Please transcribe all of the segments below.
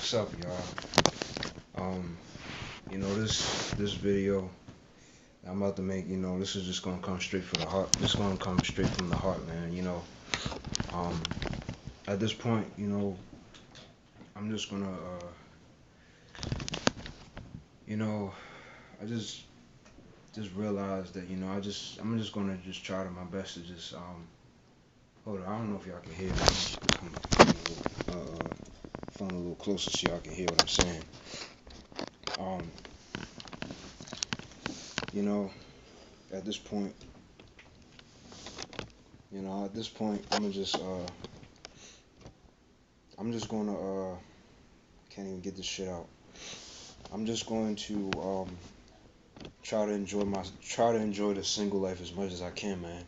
What's up, y'all? This video I'm about to make, this is just gonna come straight for the heart. This is gonna come straight from the heart, man. Um, at this point, I'm just gonna, you know, I just realized that, I'm just gonna just try to my best to just, hold on. I don't know if y'all can hear me. Phone a little closer so y'all can hear what I'm saying. Um, you know, at this point, I'm just gonna, can't even get this shit out. I'm just going to, try to enjoy the single life as much as I can, man.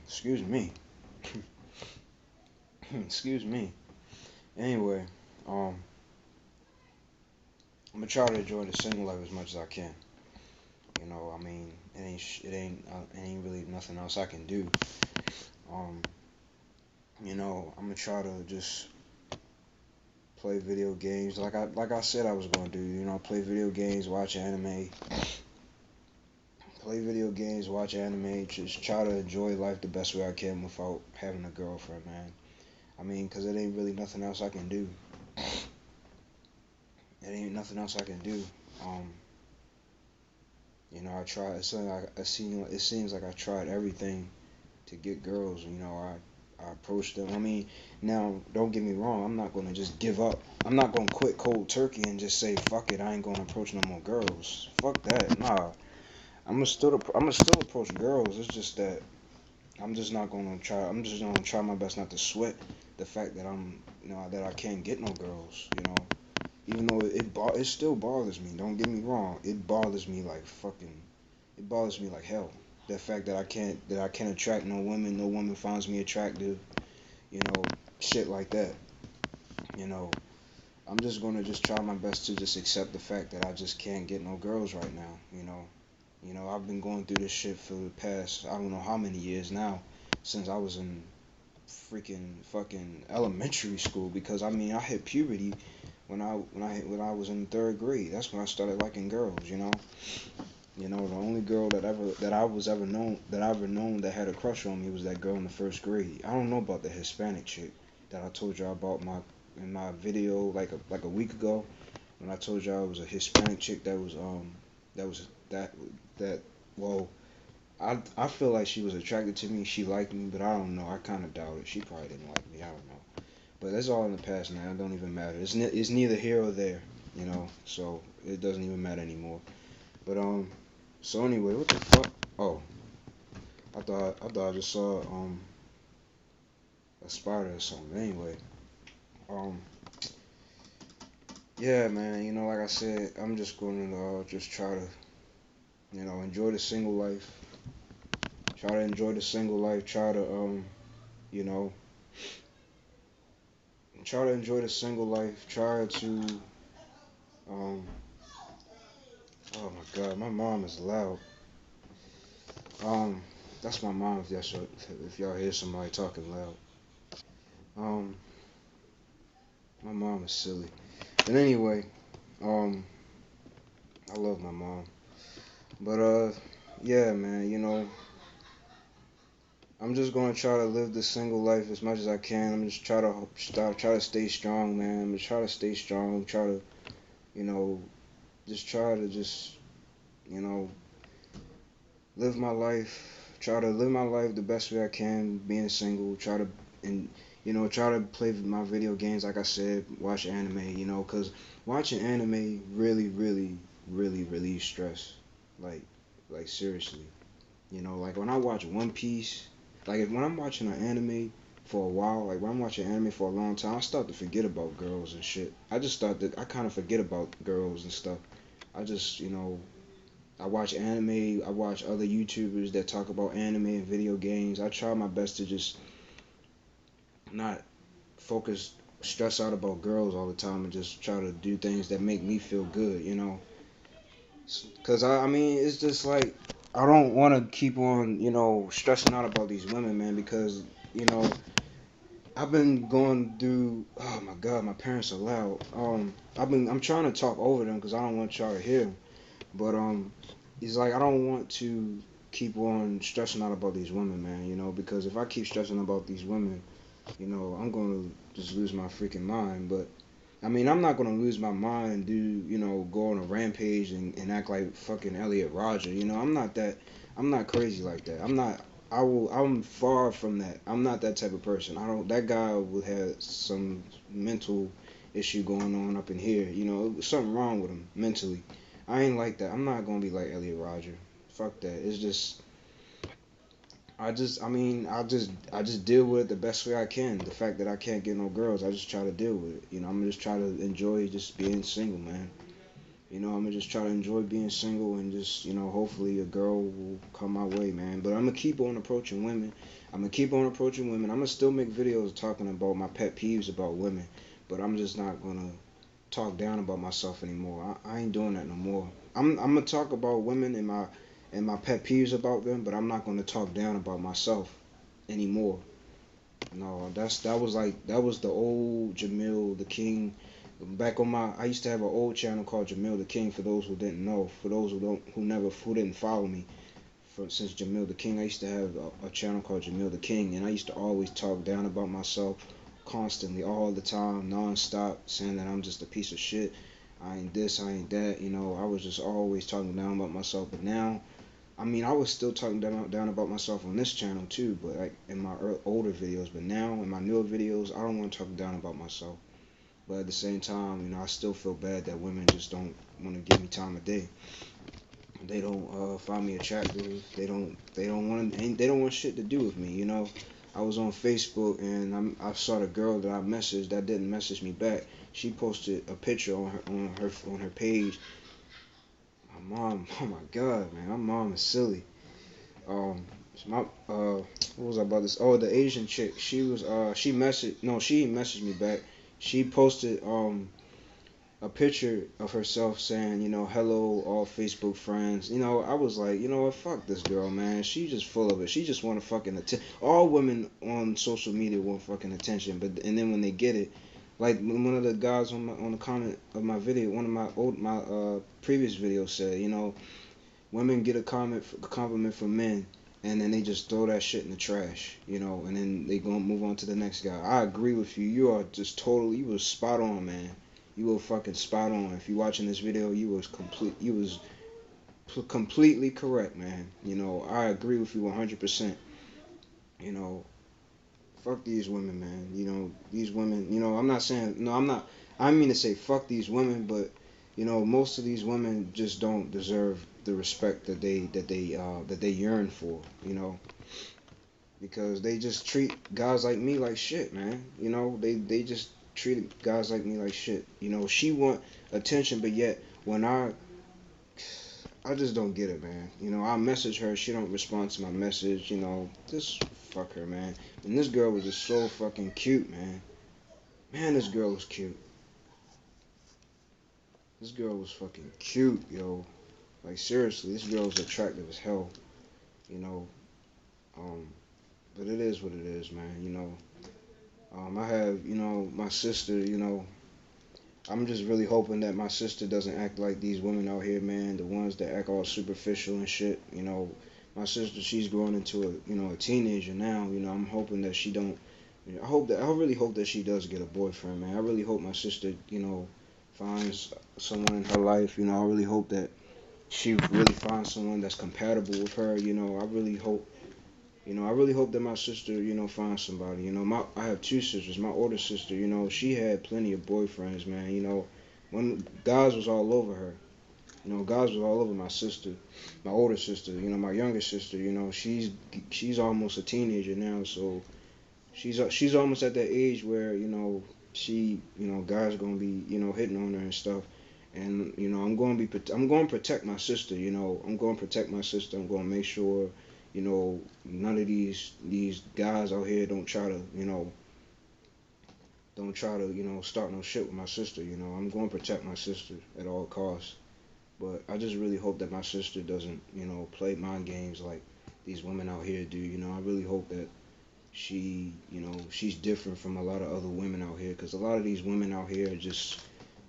Excuse me. Excuse me. Anyway, I'm gonna try to enjoy the single life as much as I can. I mean, it ain't really nothing else I can do. Um, I'm gonna try to just play video games like I said I was gonna do. Play video games, watch anime, just try to enjoy life the best way I can without having a girlfriend, man. I mean, 'cause it ain't really nothing else I can do. It ain't nothing else I can do. Um, I try. It seems like I tried everything to get girls. I approached them. I mean, now don't get me wrong. I'm not gonna just give up. I'm not gonna quit cold turkey and just say fuck it. I ain't gonna approach no more girls. Fuck that. Nah. I'm gonna still approach girls. It's just that I'm just not gonna try. I'm just gonna try my best not to sweat the fact that that I can't get no girls. Even though it still bothers me. Don't get me wrong. It bothers me like fucking. It bothers me like hell. The fact that I can't attract no women. No woman finds me attractive. You know, shit like that. You know, I'm just gonna just try my best to just accept the fact that I just can't get no girls right now. I've been going through this shit for the past I don't know how many years now, since I was in freaking fucking elementary school. Because I mean, I hit puberty when I was in third grade. That's when I started liking girls. The only girl that I was ever known that had a crush on me was that girl in the first grade. I don't know about the Hispanic chick that I told y'all about in my video like a week ago, when I told y'all it was a Hispanic chick that was that was that well, I feel like she was attracted to me. She liked me, but I don't know. I kind of doubt it. She probably didn't like me. I don't know. But that's all in the past now. It don't even matter. It's neither here or there. So it doesn't even matter anymore. But so anyway, what the fuck? Oh, I thought I just saw a spider or something. Anyway, um yeah, man. Like I said, I'm just gonna just try to enjoy the single life. Try to enjoy the single life. You know try to enjoy the single life. Try to um oh my god, my mom is loud. Um, that's my mom. If y'all hear somebody talking loud. Um, my mom is silly. But anyway, um, I love my mom. But yeah, man. I'm just gonna try to live the single life as much as I can. I'm just try to stay strong, man. I'm just try to stay strong. Try to, you know, just try to you know, live my life. Try to live my life the best way I can, being single. And try to play my video games. Like I said, watch anime. Cause watching anime really, really, really relieves stress. Like, like seriously. Like when I watch One Piece, when I'm watching an anime for a while, like when I'm watching anime for a long time, I start to forget about girls and shit. I kind of forget about girls and stuff. I just, I watch anime, I watch other YouTubers that talk about anime and video games. I try my best to just not focus, stress out about girls all the time and just try to do things that make me feel good. Cause I mean, it's just like I don't want to keep on, stressing out about these women, man. Because you know, I've been going through. Oh my God, my parents are loud. I'm trying to talk over them because I don't want y'all to hear 'em. But it's like I don't want to keep on stressing out about these women, man. You know, because if I keep stressing about these women, you know, I'm gonna just lose my freaking mind. But I mean, I'm not gonna lose my mind and do, you know, go on a rampage and act like fucking Elliot Roger. You know, I'm not that. I'm not crazy like that. I'm not. I will. I'm far from that. I'm not that type of person. I don't. That guy would have some mental issue going on up in here. You know, something wrong with him mentally. I ain't like that. I'm not gonna be like Elliot Roger. Fuck that. It's just I just deal with it the best way I can. The fact that I can't get no girls, I just try to deal with it. You know, I'm just try to enjoy just being single, man. You know, I'm gonna just try to enjoy being single and just, you know, hopefully a girl will come my way, man. But I'm gonna keep on approaching women. I'm gonna keep on approaching women. I'm gonna still make videos talking about my pet peeves about women, but I'm just not gonna talk down about myself anymore. I ain't doing that no more. I'm gonna talk about women and my pet peeves about them, but I'm not gonna talk down about myself anymore. No, that was the old Jamil the King. Back on my, I used to have an old channel called Jamil the King. For those who didn't know, for those who didn't follow me, since Jamil the King, I used to have a channel called Jamil the King, and I used to always talk down about myself constantly, all the time, non-stop, saying that I'm just a piece of shit. I ain't this, I ain't that. You know, I was just always talking down about myself. But now, I mean, I was still talking down about myself on this channel too, but like in my older videos. But now in my newer videos, I don't want to talk down about myself. But at the same time, you know, I still feel bad that women just don't want to give me time of day. They don't find me attractive. They don't want they don't want shit to do with me. You know, I was on Facebook and I saw the girl that I messaged that didn't message me back. She posted a picture on her page. My mom, oh my God, man, my mom is silly. My what was I about this? Oh, the Asian chick. She messaged no, she messaged me back. She posted a picture of herself saying, you know, hello all Facebook friends. You know, I was like, you know what, fuck this girl, man. She just full of it. She just want to fucking all women on social media want fucking attention, but and then when they get it, like one of the guys on the comment of my video, one of my previous videos said, you know, women get a compliment from men, and then they just throw that shit in the trash, you know, and then they gonna move on to the next guy. I agree with you. You are just totally, you was spot on, man. You were fucking spot on. If you watching this video, you was completely correct, man. You know, I agree with you 100%. You know, fuck these women, man. You know, these women. You know, I'm not saying no. I'm not. I mean to say fuck these women, but you know, most of these women just don't deserve the respect that they yearn for. You know, because they just treat guys like me like shit, man. You know, they just treat guys like me like shit. You know, she want attention, but yet when I just don't get it, man. You know, I message her, she don't respond to my message. You know, just fuck her, man. And this girl was just so fucking cute, man. Man, this girl was cute. This girl was fucking cute, yo. Like seriously, this girl was attractive as hell. You know, um, but it is what it is, man. You know, I have, you know, my sister. You know, I'm just really hoping that my sister doesn't act like these women out here, man. The ones that act all superficial and shit. You know, my sister, she's growing into a teenager now. You know, I'm hoping that she don't. I really hope that she does get a boyfriend, man. I really hope my sister, you know, finds someone in her life. You know, I really hope that she really finds someone that's compatible with her. You know, I really hope that my sister, you know, finds somebody. You know, I have two sisters. My older sister, you know, she had plenty of boyfriends, man. You know, when guys was all over her. You know, guys was all over my sister, my older sister. You know, my younger sister. You know, she's almost a teenager now, so she's almost at that age where guys are gonna be hitting on her and stuff. And I'm going to protect my sister. You know, I'm going to protect my sister. I'm going to make sure none of these guys out here don't try to start no shit with my sister. You know, I'm going to protect my sister at all costs. But I just really hope that my sister doesn't play mind games like these women out here do. You know, I really hope that she's different from a lot of other women out here, because a lot of these women out here are just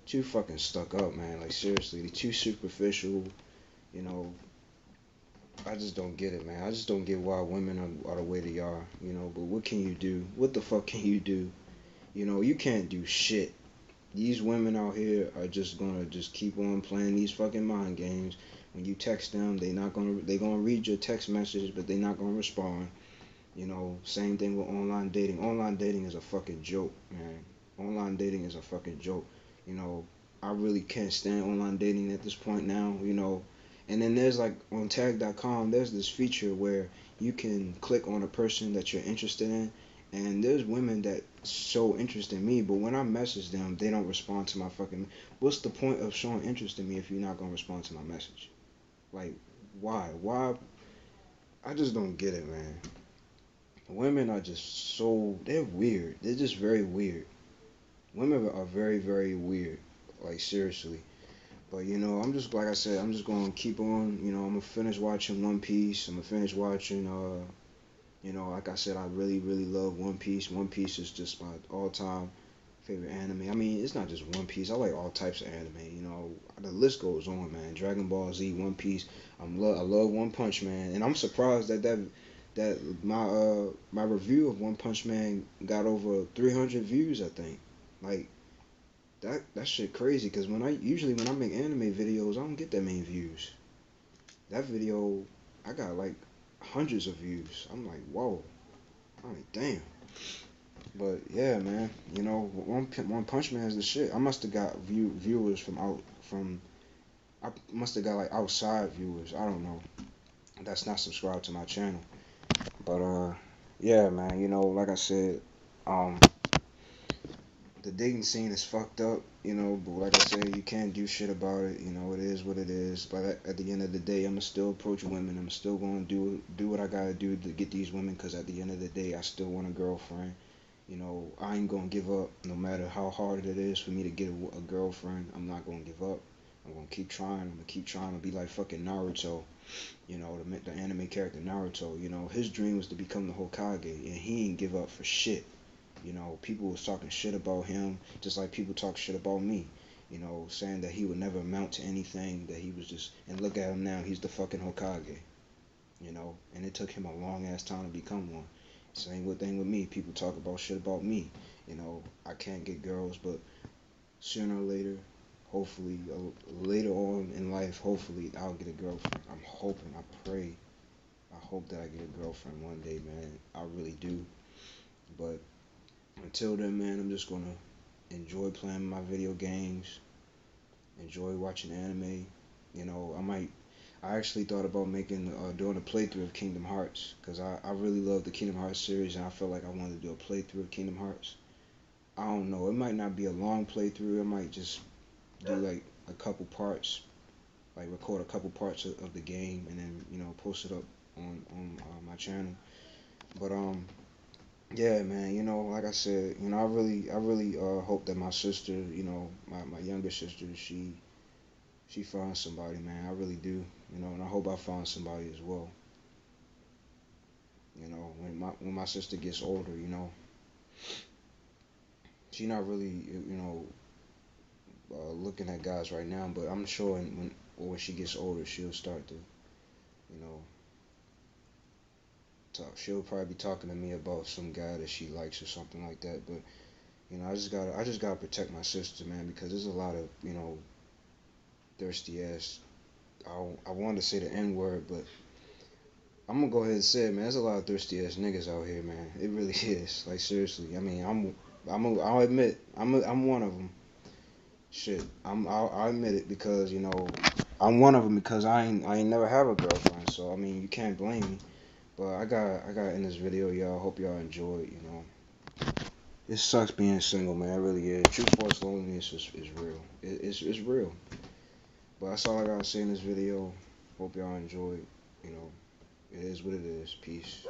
too fucking stuck up, man. Like, seriously, they're too superficial. You know, I just don't get it, man. I just don't get why women are the way they are. But what can you do? What the fuck can you do? You can't do shit. These women out here are just gonna just keep on playing these fucking mind games. When you text them, they gonna read your text message, but they not gonna respond. Same thing with online dating. Online dating is a fucking joke, man. Online dating is a fucking joke. You know, I really can't stand online dating at this point now. And then there's like on tag.com, there's this feature where you can click on a person that you're interested in, and there's women that show interest in me, but when I message them, they don't respond to my fucking. What's the point of showing interest in me if you're not gonna respond to my message? Like, why? Why? I just don't get it, man. Women are just they're weird. They're just very weird. Women are very, very weird. Like, seriously. But I'm just like I said, I'm just gonna keep on. I'm gonna finish watching One Piece. I'm gonna finish watching. Like I said, I really, really love One Piece. One Piece is just my all-time favorite anime. I mean, it's not just One Piece. I like all types of anime. The list goes on, man. Dragon Ball Z, One Piece. I love One Punch Man, and I'm surprised that my review of One Punch Man got over 300 views. I think, like, that shit crazy. Cause when I make anime videos, I don't get that many views. That video, I got like hundreds of views. I'm like, whoa. I'm like, damn. But yeah, man. One Punch Man is the shit. I must have got viewers from. I must have got like outside viewers. I don't know. That's not subscribed to my channel. But yeah, man. Like I said, um, the dating scene is fucked up. But like I said, you can't do shit about it. It is what it is. But at the end of the day, I'ma still approach women. I'm still gonna do what I gotta do to get these women. Cause at the end of the day, I still want a girlfriend. I ain't gonna give up. No matter how hard it is for me to get a girlfriend, I'm not gonna give up. I'm gonna keep trying. I'm gonna keep trying to be like fucking Naruto. The anime character Naruto. His dream was to become the Hokage, and he ain't give up for shit. People was talking shit about him, just like people talk shit about me. Saying that he would never amount to anything, that he was just, and look at him now, he's the fucking Hokage. And it took him a long ass time to become one. Same thing with me. People talk about shit about me. I can't get girls, but sooner or later, hopefully, later on in life, hopefully, I'll get a girlfriend. I'm hoping, I pray, I hope that I get a girlfriend one day, man. I really do. But until then, man, I'm just gonna enjoy playing my video games, enjoy watching anime. I actually thought about doing a playthrough of Kingdom Hearts, because I really love the Kingdom Hearts series, and I felt like I wanted to do a playthrough of Kingdom Hearts. I don't know, it might not be a long playthrough, I might just do like a couple parts, like record a couple parts of the game, and then, post it up on my channel. But yeah, man, like I said, I really hope that my sister, my younger sister, she finds somebody, man. I really do, and I hope I find somebody as well. When my sister gets older, she not really, looking at guys right now, but I'm sure when she gets older, she'll start to, you know, talk. She'll probably be talking to me about some guy that she likes or something like that. But I just gotta protect my sister, man, because there's a lot of, thirsty ass. I wanted to say the N word, but I'm gonna go ahead and say it, man. There's a lot of thirsty ass niggas out here, man. It really is. Like, seriously. I mean, I'll admit, I'm one of them. Shit, I'll admit it, because I'm one of them, because I ain't never have a girlfriend. So I mean, you can't blame me. But I got in this video, y'all. Hope y'all enjoyed. It sucks being single, man. It really is. True force loneliness is real. It's real. But that's all I gotta say in this video. Hope y'all enjoyed. It is what it is. Peace.